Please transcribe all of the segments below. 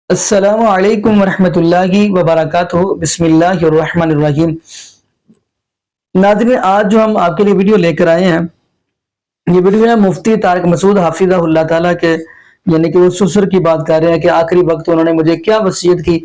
السلام علیکم ورحمۃ اللہ وبرکاتہ، بسم اللہ الرحمن الرحیم۔ ناظرین، آج جو ہم آپ کے لیے ویڈیو لے کر آئے ہیں، یہ ویڈیو ہے مفتی طارق مسعود حافظہ اللہ تعالیٰ کے، یعنی کہ وہ سسر کی بات کر رہے ہیں کہ آخری وقت انہوں نے مجھے کیا وصیت کی۔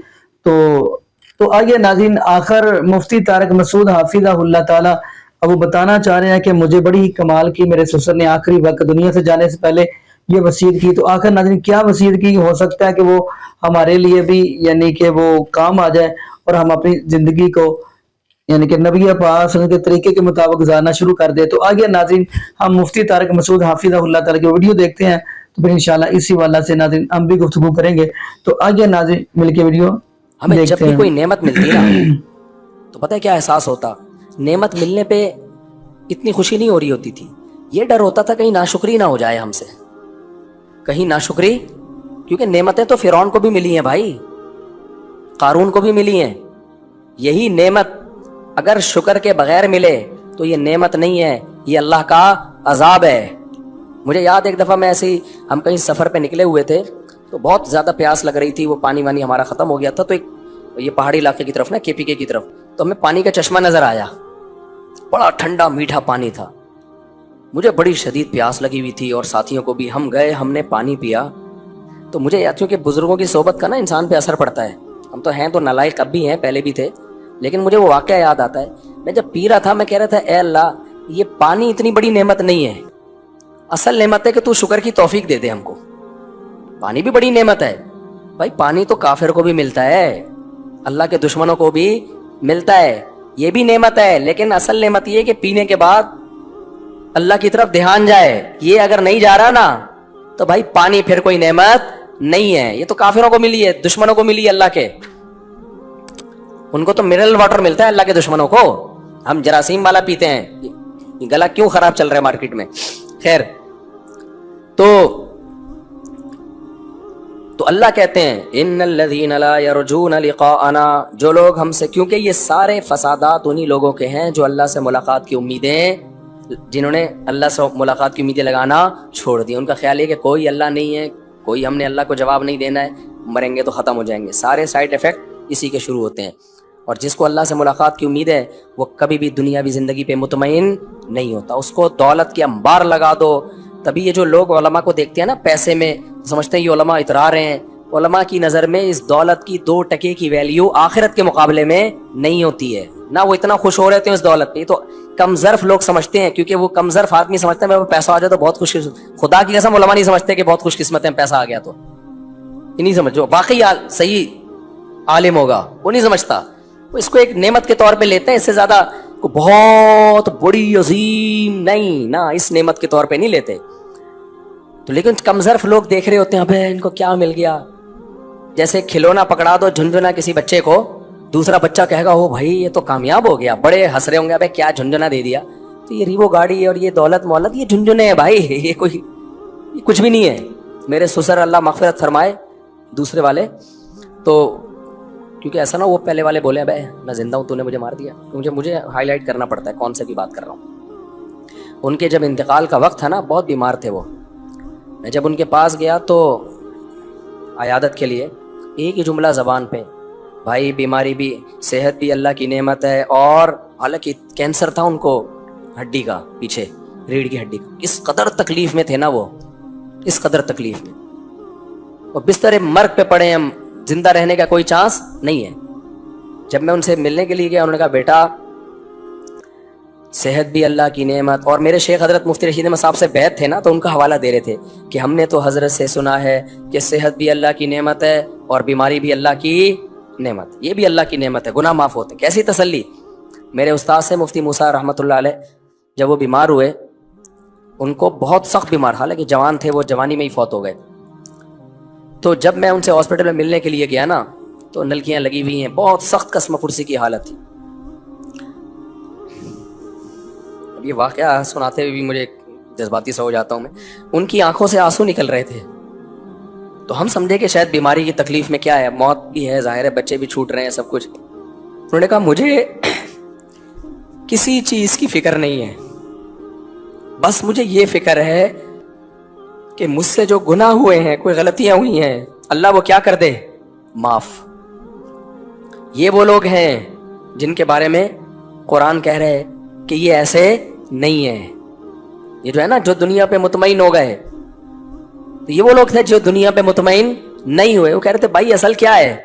تو آئیے ناظرین، آخر مفتی طارق مسعود حافظہ اللہ تعالیٰ اب وہ بتانا چاہ رہے ہیں کہ مجھے بڑی کمال کی میرے سسر نے آخری وقت دنیا سے جانے سے پہلے یہ وصیت کی۔ تو آخر ناظرین کیا وصیت کی؟ ہو سکتا ہے کہ وہ ہمارے لیے بھی یعنی کہ وہ کام آ جائے اور ہم اپنی زندگی کو یعنی کہ نبی پاک صلی اللہ علیہ وسلم کے طریقے کے مطابق گزارنا شروع کر دے۔ تو آگے ناظرین ہم مفتی طارق مسعود حافظہ اللہ تعالیٰ کی ویڈیو دیکھتے ہیں، تو پھر انشاءاللہ اسی والا سے ناظرین ہم بھی گفتگو کریں گے۔ تو آگے ناظرین مل کے ویڈیو ہمیں جب دیکھتے بھی ہیں۔ کوئی نعمت ملتی نا تو پتہ ہے کیا احساس ہوتا؟ نعمت ملنے پہ اتنی خوشی نہیں ہو رہی ہوتی تھی، یہ ڈر ہوتا تھا کہیں ناشکری نہ ہو جائے ہم سے، کہیں ناشکری، کیونکہ نعمتیں تو فرعون کو بھی ملی ہیں بھائی، قارون کو بھی ملی ہیں۔ یہی نعمت اگر شکر کے بغیر ملے تو یہ نعمت نہیں ہے، یہ اللہ کا عذاب ہے۔ مجھے یاد ایک دفعہ میں ایسے ہی ہم کہیں سفر پہ نکلے ہوئے تھے تو بہت زیادہ پیاس لگ رہی تھی، وہ پانی وانی ہمارا ختم ہو گیا تھا، تو ایک یہ پہاڑی علاقے کی طرف نا KPK کی طرف، تو ہمیں پانی کا چشمہ نظر آیا، بڑا ٹھنڈا میٹھا پانی تھا۔ مجھے بڑی شدید پیاس لگی ہوئی تھی اور ساتھیوں کو بھی، ہم گئے، ہم نے پانی پیا تو مجھے یاد، کیونکہ بزرگوں کی صحبت کا نا انسان پہ اثر پڑتا ہے، ہم تو ہیں تو نالائق اب بھی ہیں، پہلے بھی تھے، لیکن مجھے وہ واقعہ یاد آتا ہے۔ میں جب پی رہا تھا میں کہہ رہا تھا اے اللہ یہ پانی اتنی بڑی نعمت نہیں ہے، اصل نعمت ہے کہ تو شکر کی توفیق دے دے ہم کو۔ پانی بھی بڑی نعمت ہے بھائی، پانی تو کافر کو بھی ملتا ہے، اللہ کے دشمنوں کو بھی ملتا ہے، یہ بھی نعمت ہے، لیکن اصل نعمت یہ ہے کہ پینے کے بعد اللہ کی طرف دھیان جائے۔ یہ اگر نہیں جا رہا نا تو بھائی پانی پھر کوئی نعمت نہیں ہے، یہ تو کافروں کو ملی ہے، دشمنوں کو ملی ہے اللہ کے، ان کو تو منرل واٹر ملتا ہے اللہ کے دشمنوں کو، ہم جراثیم والا پیتے ہیں۔ یہ گلا کیوں خراب چل رہا ہے مارکیٹ میں؟ خیر، تو اللہ کہتے ہیں ان الذین لا یرجون لقاءنا، جو لوگ ہم سے، کیونکہ یہ سارے فسادات انہی لوگوں کے ہیں جو اللہ سے ملاقات کی امیدیں، جنہوں نے اللہ سے ملاقات کی امیدیں لگانا چھوڑ دی۔ ان کا خیال ہے کہ کوئی اللہ نہیں ہے، کوئی ہم نے اللہ کو جواب نہیں دینا ہے، مریں گے تو ختم ہو جائیں گے، سارے سائیڈ ایفیکٹ اسی کے شروع ہوتے ہیں۔ اور جس کو اللہ سے ملاقات کی امید ہے وہ کبھی بھی دنیاوی زندگی پہ مطمئن نہیں ہوتا، اس کو دولت کے انبار لگا دو۔ تبھی یہ جو لوگ علماء کو دیکھتے ہیں نا پیسے میں، سمجھتے ہیں یہ علماء اترا رہے ہیں، علماء کی نظر میں اس دولت کی 2 ٹکے کی ویلیو آخرت کے مقابلے میں نہیں ہوتی ہے، نہ وہ اتنا خوش ہو رہے تھے اس دولت پہ، تو کم ظرف لوگ سمجھتے ہیں، کیونکہ وہ کم ظرف آدمی سمجھتے ہیں میرے پیسہ آ جائے تو بہت خوش، خدا کی قسم علماء نہیں سمجھتے کہ بہت خوش قسمت ہے پیسہ آ گیا تو، یہ نہیں سمجھو واقعی صحیح عالم ہوگا وہ نہیں سمجھتا، وہ اس کو ایک نعمت کے طور پہ لیتے ہیں، اس سے زیادہ بہت بڑی عظیم نہیں، نہ اس نعمت کے طور پہ نہیں لیتے۔ تو لیکن کم ظرف لوگ دیکھ رہے ہوتے ہیں ابے ان کو کیا مل گیا، جیسے کھلونا پکڑا دو جھنجھنا کسی بچے کو، دوسرا بچہ کہے گا او بھائی یہ تو کامیاب ہو گیا، بڑے ہنس رہے ہوں گے ابے کیا جھنجھنا دے دیا، تو یہ ریوو گاڑی اور یہ دولت مولت یہ جھنجھنے ہیں بھائی، یہ کچھ بھی نہیں ہے۔ میرے سسر اللہ مغفرت فرمائے دوسرے والے، تو کیونکہ ایسا نہ وہ پہلے والے بولے بھائی میں زندہ ہوں تو نے مجھے مار دیا، مجھے ہائی لائٹ کرنا پڑتا ہے کون سے کی بات کر رہا ہوں۔ ان کے جب انتقال کا وقت تھا نا، بہت بیمار تھے وہ، میں جب ان کے پاس گیا تو عیادت کے لیے، ایک ہی جملہ زبان پہ، بھائی بیماری بھی، صحت بھی اللہ کی نعمت ہے، اور حالانکہ کینسر تھا ان کو ہڈی کا، پیچھے ریڑھ کی ہڈی کا، اس قدر تکلیف میں تھے نا وہ، اس قدر تکلیف میں، اور بستر مرگ پہ پڑے ہیں، زندہ رہنے کا کوئی چانس نہیں ہے۔ جب میں ان سے ملنے کے لیے گیا انہوں نے کہا بیٹا صحت بھی اللہ کی نعمت، اور میرے شیخ حضرت مفتی رشید احمد صاحب سے بیعت تھے نا، تو ان کا حوالہ دے رہے تھے کہ ہم نے تو حضرت سے سنا ہے کہ صحت بھی اللہ کی نعمت ہے اور بیماری بھی اللہ کی نعمت، یہ بھی اللہ کی نعمت ہے، گناہ معاف ہوتے ہیں۔ کیسی تسلی! میرے استاد سے مفتی موسیٰ رحمۃ اللہ علیہ، جب وہ بیمار ہوئے، ان کو بہت سخت بیمار، حالانکہ جوان تھے، وہ جوانی میں ہی فوت ہو گئے، تو جب میں ان سے ہاسپٹل میں ملنے کے لیے گیا نا تو نلکیاں لگی ہوئی ہیں، بہت سخت قسم فرسی کی حالت تھی۔ اب یہ واقعہ سناتے ہوئے بھی مجھے جذباتی سا ہو جاتا ہوں میں، ان کی آنکھوں سے آنسو نکل رہے تھے، تو ہم سمجھے کہ شاید بیماری کی تکلیف میں کیا ہے، موت بھی ہے ظاہر ہے، بچے بھی چھوٹ رہے ہیں، سب کچھ۔ انہوں نے کہا مجھے کسی چیز کی فکر نہیں ہے، بس مجھے یہ فکر ہے کہ مجھ سے جو گناہ ہوئے ہیں، کوئی غلطیاں ہوئی ہیں، اللہ وہ کیا کر دے، معاف. یہ وہ لوگ ہیں جن کے بارے میں قرآن کہہ رہے ہیں کہ یہ ایسے نہیں ہیں. یہ جو ہے نا جو دنیا پہ مطمئن ہو گئے, تو یہ وہ لوگ تھے جو دنیا پہ مطمئن نہیں ہوئے. وہ کہہ رہے تھے بھائی اصل کیا ہے,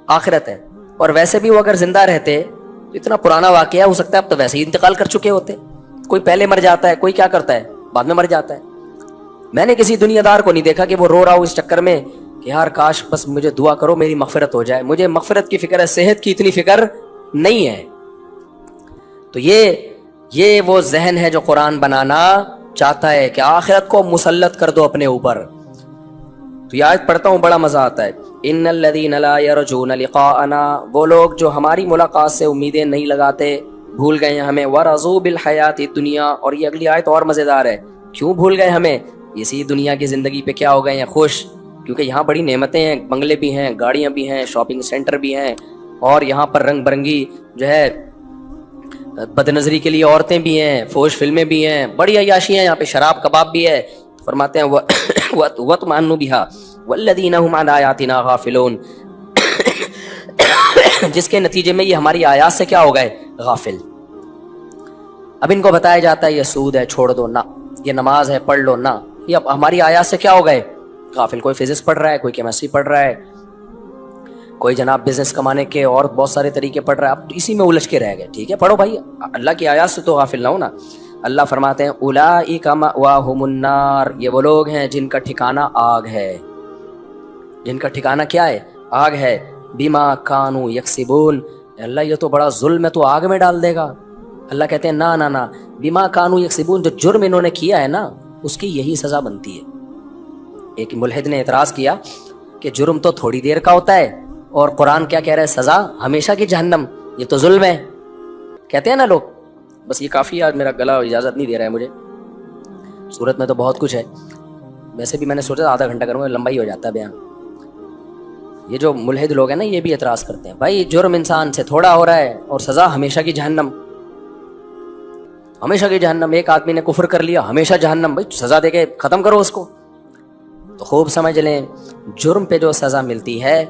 آخرت ہے. اور ویسے بھی وہ اگر زندہ رہتے تو اتنا پرانا واقعہ ہو سکتا ہے اب تو ویسے ہی انتقال کر چکے ہوتے. کوئی پہلے مر جاتا ہے, کوئی کیا کرتا ہے بعد میں مر جاتا ہے. میں نے کسی دنیا دار کو نہیں دیکھا کہ وہ رو رہا ہو اس چکر میں کہ یار کاش بس مجھے دعا کرو میری مغفرت ہو جائے. مجھے مغفرت کی فکر ہے, صحت کی اتنی فکر نہیں ہے. تو یہ وہ ذہن ہے جو قرآن بنانا چاہتا ہے کہ آخرت کو مسلط کر دو اپنے اوپر. تو یہ آیت پڑھتا ہوں بڑا مزہ آتا ہے. ان الذین لا یرجون لقاءنا, وہ لوگ جو ہماری ملاقات سے امیدیں نہیں لگاتے, بھول گئے ہمیں. ورضوا بالحیات الدنیا, اور یہ اگلی آیت اور مزیدار ہے. کیوں بھول گئے ہمیں؟ اسی دنیا کی زندگی پہ کیا ہو گئے ہیں خوش, کیونکہ یہاں بڑی نعمتیں ہیں, بنگلے بھی ہیں, گاڑیاں بھی ہیں, شاپنگ سینٹر بھی ہیں, اور یہاں پر رنگ برنگی جو ہے بد نظری کے لیے عورتیں بھی ہیں, فوش فلمیں بھی ہیں, بڑی عیاشی ہیں یہاں پہ, شراب کباب بھی ہے. فرماتے ہیں وَاطْمَأَنُّوا بِهَا وَالَّذِينَ هُمْ عَنْ آيَاتِنَا غَافِلُونَ, جس کے نتیجے میں یہ ہماری آیات سے کیا ہو گئے, غافل. اب ان کو بتایا جاتا ہے یہ سود ہے چھوڑ دو, نہ. یہ نماز ہے پڑھ لو, نہ. یہ اب ہماری آیات سے کیا ہو گئے, غافل. کوئی فزکس پڑھ رہا ہے, کوئی کیمسٹری پڑھ رہا ہے, کوئی جناب بزنس کمانے کے اور بہت سارے طریقے پڑھ رہا ہے. اب اسی میں الجھ کے رہ گئے. ٹھیک ہے پڑھو بھائی, اللہ کی آیات سے تو غافل نہ ہو نا. اللہ فرماتے ہیں اولئک مأواہم النار, یہ وہ لوگ ہیں جن کا ٹھکانہ آگ ہے. جن کا ٹھکانہ کیا ہے, آگ ہے. بما کانوا یکسبون, اللہ یہ تو بڑا ظلم ہے, تو آگ میں ڈال دے گا. اللہ کہتے ہیں نہ نہ نہ, بما کانوا یکسبون, جو جرم انہوں نے کیا ہے نا اس کی یہی سزا بنتی ہے. ایک ملحد نے اعتراض کیا کہ جرم تو تھوڑی دیر کا ہوتا ہے, اور قرآن کیا کہہ رہا ہے, سزا ہمیشہ کی جہنم, یہ تو ظلم ہے. کہتے ہیں نا لوگ. بس یہ کافی, آج میرا گلا اجازت نہیں دے رہا ہے مجھے. صورت میں تو بہت کچھ ہے, ویسے بھی میں نے سوچا آدھا گھنٹہ کروں گا, لمبا ہی ہو جاتا ہے بیان. یہ جو ملحد لوگ ہیں نا یہ بھی اعتراض کرتے ہیں بھائی جرم انسان سے تھوڑا ہو رہا ہے اور سزا ہمیشہ کی جہنم. ہمیشہ کی جہنم. ایک آدمی نے کفر کر لیا, ہمیشہ جہنم. بھائی سزا دے کے ختم کرو اس کو. تو خوب سمجھ لیں, جرم پہ جو سزا ملتی ہے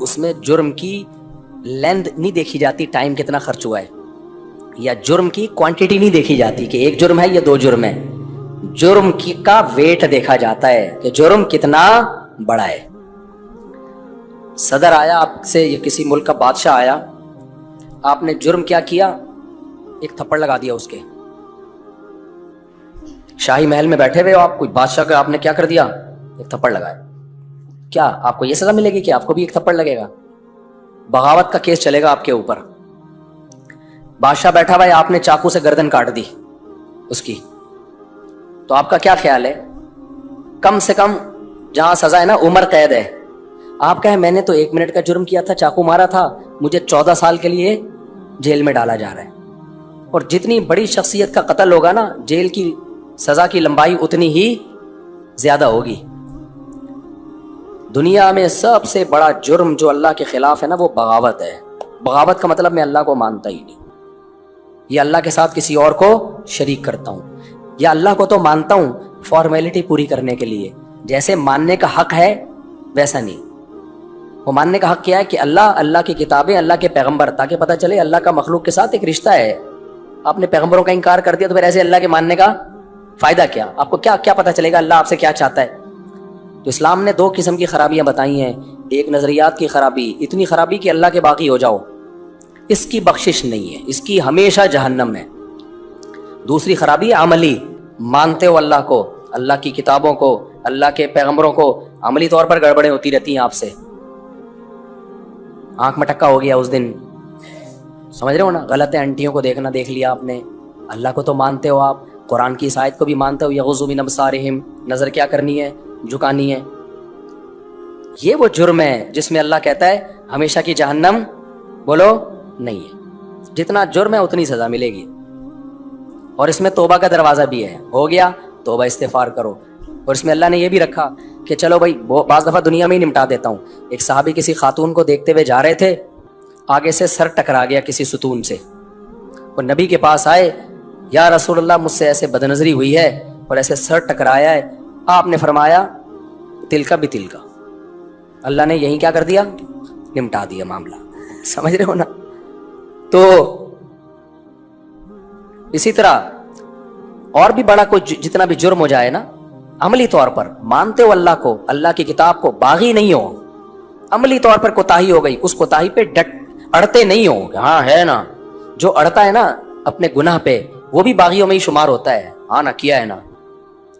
اس میں جرم کی لینتھ نہیں دیکھی جاتی, ٹائم کتنا خرچ ہوا ہے, یا جرم کی کوانٹٹی نہیں دیکھی جاتی کہ ایک جرم ہے یا دو جرم ہے. جرم کی کا ویٹ دیکھا جاتا ہے کہ جرم کتنا بڑا ہے. صدر آیا آپ سے, یا کسی ملک کا بادشاہ آیا, آپ نے جرم کیا کیا, ایک تھپڑ لگا دیا اس کے. شاہی محل میں بیٹھے ہوئے ہو آپ, کوئی بادشاہ کا آپ نے کیا کر دیا, ایک تھپڑ لگایا. کیا آپ کو یہ سزا ملے گی کہ آپ کو بھی ایک تھپڑ لگے گا؟ بغاوت کا کیس چلے گا آپ کے اوپر. بادشاہ بیٹھا ہوا ہے, آپ نے چاقو سے گردن کاٹ دی اس کی, تو آپ کا کیا خیال ہے؟ کم سے کم جہاں سزا ہے نا عمر قید ہے. آپ کہیں میں نے تو 1 منٹ کا جرم کیا تھا, چاقو مارا تھا, مجھے 14 سال کے لیے جیل میں ڈالا جا رہا ہے. اور جتنی بڑی شخصیت کا قتل ہوگا نا, جیل کی سزا کی لمبائی اتنی ہی زیادہ ہوگی. دنیا میں سب سے بڑا جرم جو اللہ کے خلاف ہے نا وہ بغاوت ہے. بغاوت کا مطلب میں اللہ کو مانتا ہی نہیں, یا اللہ کے ساتھ کسی اور کو شریک کرتا ہوں, یا اللہ کو تو مانتا ہوں فارمیلٹی پوری کرنے کے لیے, جیسے ماننے کا حق ہے ویسا نہیں. وہ ماننے کا حق کیا ہے کہ اللہ کی کتابیں, اللہ کے پیغمبر, تاکہ پتہ چلے اللہ کا مخلوق کے ساتھ ایک رشتہ ہے. آپ نے پیغمبروں کا انکار کر دیا تو پھر ایسے اللہ کے ماننے کا فائدہ کیا؟ آپ کو کیا پتہ چلے گا اللہ آپ سے کیا چاہتا ہے؟ تو اسلام نے 2 قسم کی خرابیاں بتائی ہیں. ایک نظریات کی خرابی, اتنی خرابی کہ اللہ کے باقی ہو جاؤ, اس کی بخشش نہیں ہے, اس کی ہمیشہ جہنم ہے. دوسری خرابی عملی, مانتے ہو اللہ کو, اللہ کی کتابوں کو, اللہ کے پیغمبروں کو, عملی طور پر گڑبڑیں ہوتی رہتی ہیں آپ سے. آنکھ میں ٹکا ہو گیا اس دن, سمجھ رہے ہو نا, غلط انٹیوں کو دیکھ لیا آپ نے. اللہ کو تو مانتے ہو آپ, قرآن کی اس آیت کو بھی مانتے ہو, یغضوا من ابصارہم, نظر کیا کرنی ہے, جھکانی ہے. یہ وہ جرم ہے جس میں اللہ کہتا ہے ہمیشہ کی جہنم بولو نہیں ہے. جتنا جرم ہے اتنی سزا ملے گی. اور اس میں توبہ کا دروازہ بھی ہے, ہو گیا توبہ استغفار کرو. اور اس میں اللہ نے یہ بھی رکھا کہ چلو بھائی بعض دفعہ دنیا میں ہی نمٹا دیتا ہوں. ایک صحابی کسی خاتون کو دیکھتے ہوئے جا رہے تھے, آگے سے سر ٹکرا گیا کسی ستون سے, اور نبی کے پاس آئے, یا رسول اللہ مجھ سے ایسے بدنظری ہوئی ہے اور ایسے سر ٹکرایا ہے. آپ نے فرمایا تل کا بھی تل کا, اللہ نے یہیں کیا کر دیا, نمٹا دیا معاملہ. سمجھ رہے ہو نا. تو اسی طرح اور بھی بڑا کوئی جتنا بھی جرم ہو جائے نا, عملی طور پر مانتے ہو اللہ کو, اللہ کی کتاب کو, باغی نہیں ہو, عملی طور پر کوتاہی ہو گئی, اس کوتاہی پہ اڑتے نہیں ہو. ہاں ہے نا, جو اڑتا ہے نا اپنے گناہ پہ وہ بھی باغیوں میں ہی شمار ہوتا ہے. ہاں نا, کیا ہے نا,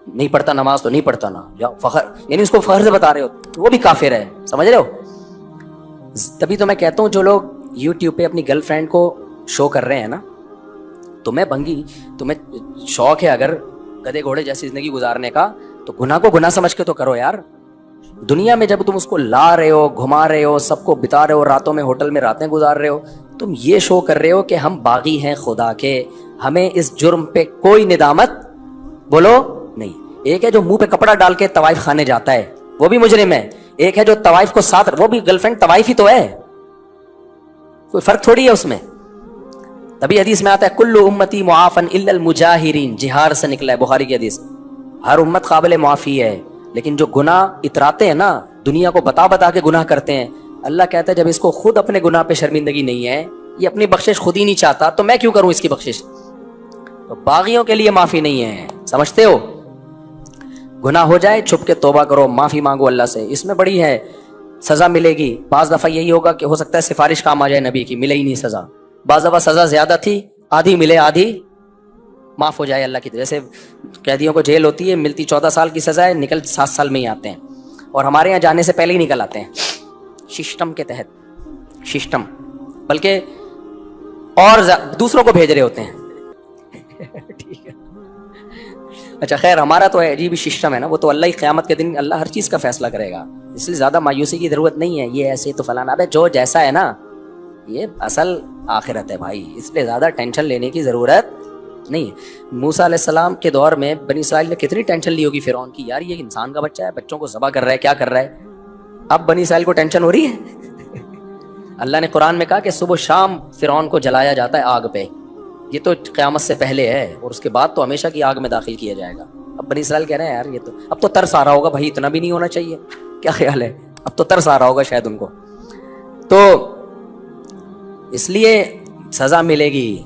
نہیں پڑھتا نماز تو نہیں پڑھتا نا, یا فخر, یعنی اس کو فخر سے بتا رہے ہو, وہ بھی کافر ہے. سمجھ رہے ہو. تبھی تو میں کہتا ہوں جو لوگ یوٹیوب پہ اپنی گرل فرینڈ کو شو کر رہے ہیں نا, تمہیں بھنگی, تمہیں شوق ہے اگر گدھے گھوڑے جیسی زندگی گزارنے کا, تو گناہ کو گناہ سمجھ کے تو کرو یار. دنیا میں جب تم اس کو لا رہے ہو, گھما رہے ہو, سب کو بتا رہے ہو, راتوں میں ہوٹل میں راتیں گزار رہے ہو, تم یہ شو کر رہے ہو کہ ہم باغی ہیں خدا کے, ہمیں اس جرم پہ کوئی ندامت بولو نہیں. ایک ہے جو منہ پہ کپڑا ڈال کے طوائف خانے جاتا ہے, وہ بھی مجرم ہے. ایک ہے جو طوائف کو ساتھ, وہ بھی گرل فرینڈ طوائف ہی تو ہے, کوئی فرق تھوڑی ہے اس میں. تبھی حدیث میں آتا ہے کل امتی معافن الا المجاہرین, جہار سے نکلا ہے بخاری کی حدیث. ہر امت قابل معافی ہے, لیکن جو گناہ اتراتے ہیں نا, دنیا کو بتا بتا کے گناہ کرتے ہیں, اللہ کہتا ہے جب اس کو خود اپنے گناہ پہ شرمندگی نہیں ہے, یہ اپنی بخشش خود ہی نہیں چاہتا, تو میں کیوں کروں اس کی بخشش. تو باغیوں کے لیے معافی نہیں ہے, سمجھتے ہو. گناہ ہو جائے چھپ کے توبہ کرو, معافی مانگو اللہ سے, اس میں بڑی ہے سزا ملے گی. بعض دفعہ یہی ہوگا کہ ہو سکتا ہے سفارش کام آ جائے نبی کی, ملے ہی نہیں سزا. بعض دفعہ سزا زیادہ تھی, آدھی ملے, آدھی معاف ہو جائے اللہ کی. جیسے قیدیوں کو جیل ہوتی ہے, ملتی 14 سال کی سزا ہے, نکل 7 سال میں ہی آتے ہیں, اور ہمارے یہاں جانے سے پہلے ہی نکل آتے ہیں سسٹم کے تحت. سسٹم بلکہ اور دوسروں کو بھیج رہے ہوتے ہیں. ٹھیک ہے, اچھا خیر, ہمارا تو عجیب سسٹم ہے نا, وہ تو اللہ ہی قیامت کے دن اللہ ہر چیز کا فیصلہ کرے گا, اس لیے زیادہ مایوسی کی ضرورت نہیں ہے. یہ ایسے تو فلانا, ابے جو جیسا ہے نا یہ اصل آخرت ہے بھائی, اس لیے زیادہ ٹینشن لینے کی ضرورت نہیں ہے. موسیٰ علیہ السلام کے دور میں بنی اسرائیل نے کتنی ٹینشن لی ہوگی فرعون کی, یار یہ انسان کا بچہ ہے, بچوں کو ذبح کر رہا ہے, کیا کر رہا ہے. اب بنی اسرائیل کو ٹینشن ہو رہی ہے. اللہ نے قرآن میں کہا کہ صبح شام فرعون کو جلایا جاتا ہے آگ پہ, یہ تو قیامت سے پہلے ہے, اور اس کے بعد تو ہمیشہ کی آگ میں داخل کیا جائے گا. اب بنی اسرائیل کہہ رہے ہیں یار یہ تو اب تو ترس آ رہا ہوگا بھائی, اتنا بھی نہیں ہونا چاہیے, کیا خیال ہے, اب تو ترس آ رہا ہوگا شاید ان کو. تو اس لیے سزا ملے گی.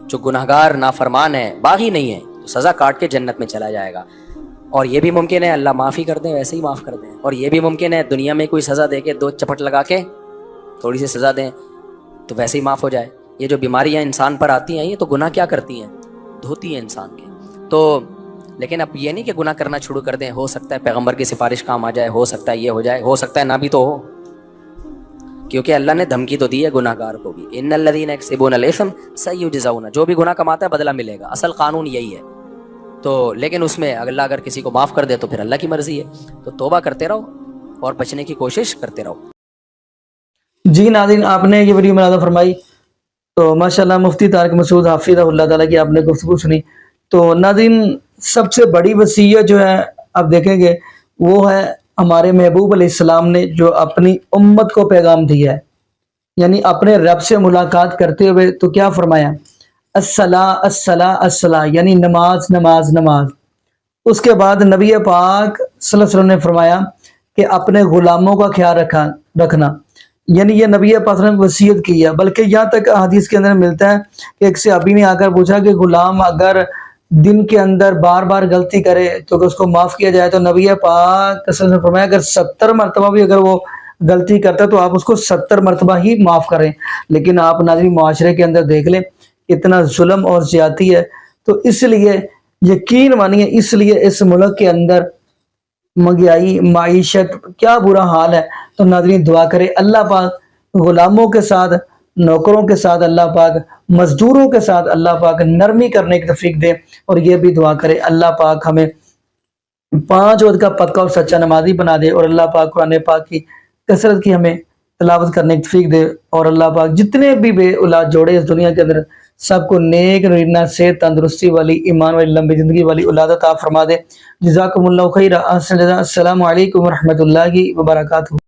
جو گناہگار نافرمان ہے, باغی نہیں ہے, تو سزا کاٹ کے جنت میں چلا جائے گا. اور یہ بھی ممکن ہے اللہ معافی کر دیں, ویسے ہی معاف کر دیں. اور یہ بھی ممکن ہے دنیا میں کوئی سزا دے کے 2 چپٹ لگا کے تھوڑی سی سزا دیں تو ویسے ہی معاف ہو جائے. یہ جو بیماریاں انسان پر آتی ہیں, یہ تو گناہ کیا کرتی ہیں, دھوتی ہیں انسان کے. تو لیکن اب یہ نہیں کہ گناہ کرنا شروع کر دیں, ہو سکتا ہے پیغمبر کی سفارش کام آ جائے, ہو سکتا ہے یہ ہو جائے, ہو سکتا ہے نہ بھی تو ہو, کیونکہ اللہ نے دھمکی تو دی ہے گناہ گار کو بھی. ان الذین یکسبون الاثم سیجزون, جو بھی گناہ کماتا ہے بدلہ ملے گا, اصل قانون یہی ہے. تو لیکن اس میں اللہ اگر کسی کو معاف کر دے تو پھر اللہ کی مرضی ہے. تو توبہ کرتے رہو اور بچنے کی کوشش کرتے رہو. جی ناظرین, آپ نے یہ ویڈیو ملاحظہ فرمائی, تو ماشاءاللہ مفتی طارق مسعود حفظہ اللہ تعالیٰ کی آپ نے گفتگو سنی. تو ناظرین, سب سے بڑی وصیت جو ہے آپ دیکھیں گے وہ ہے ہمارے محبوب علیہ السلام نے جو اپنی امت کو پیغام دیا ہے. یعنی اپنے رب سے ملاقات کرتے ہوئے تو کیا فرمایا, الصلاۃ الصلاۃ الصلاۃ, یعنی نماز نماز نماز. اس کے بعد نبی پاک صلی اللہ علیہ وسلم نے فرمایا کہ اپنے غلاموں کا خیال رکھنا, یعنی یہ نبی پاک نے وصیت کی ہے. بلکہ یہاں تک حدیث کے اندر ملتا ہے کہ ایک صحابی نے آ کر پوچھا کہ غلام اگر دن کے اندر بار بار غلطی کرے تو اس کو معاف کیا جائے, تو نبی پاک صلی اللہ علیہ وسلم نے فرمایا اگر 70 مرتبہ بھی اگر وہ غلطی کرتا ہے تو آپ اس کو 70 مرتبہ ہی معاف کریں. لیکن آپ ناظرین معاشرے کے اندر دیکھ لیں اتنا ظلم اور زیادتی ہے. تو اس لیے یقین مانیے, اس لیے اس ملک کے اندر مہنگائی, معیشت, کیا برا حال ہے. تو ناظرین دعا کرے اللہ پاک غلاموں کے ساتھ, نوکروں کے ساتھ اللہ پاک, مزدوروں کے ساتھ اللہ پاک نرمی کرنے کی توفیق دے. اور یہ بھی دعا کرے اللہ پاک ہمیں 5 وقت کا پکا اور سچا نمازی بنا دے, اور اللہ پاک قرآن پاک کی کثرت کی ہمیں تلاوت کرنے کی توفیق دے. اور اللہ پاک جتنے بھی بے اولاد جوڑے اس دنیا کے اندر سب کو نیک نرینہ صحت تندرستی والی, ایمان والی, لمبی زندگی والی اولاد عطا فرما دے. جزاکم اللہ خیر. السلام علیکم ورحمۃ اللہ وبرکاتہ.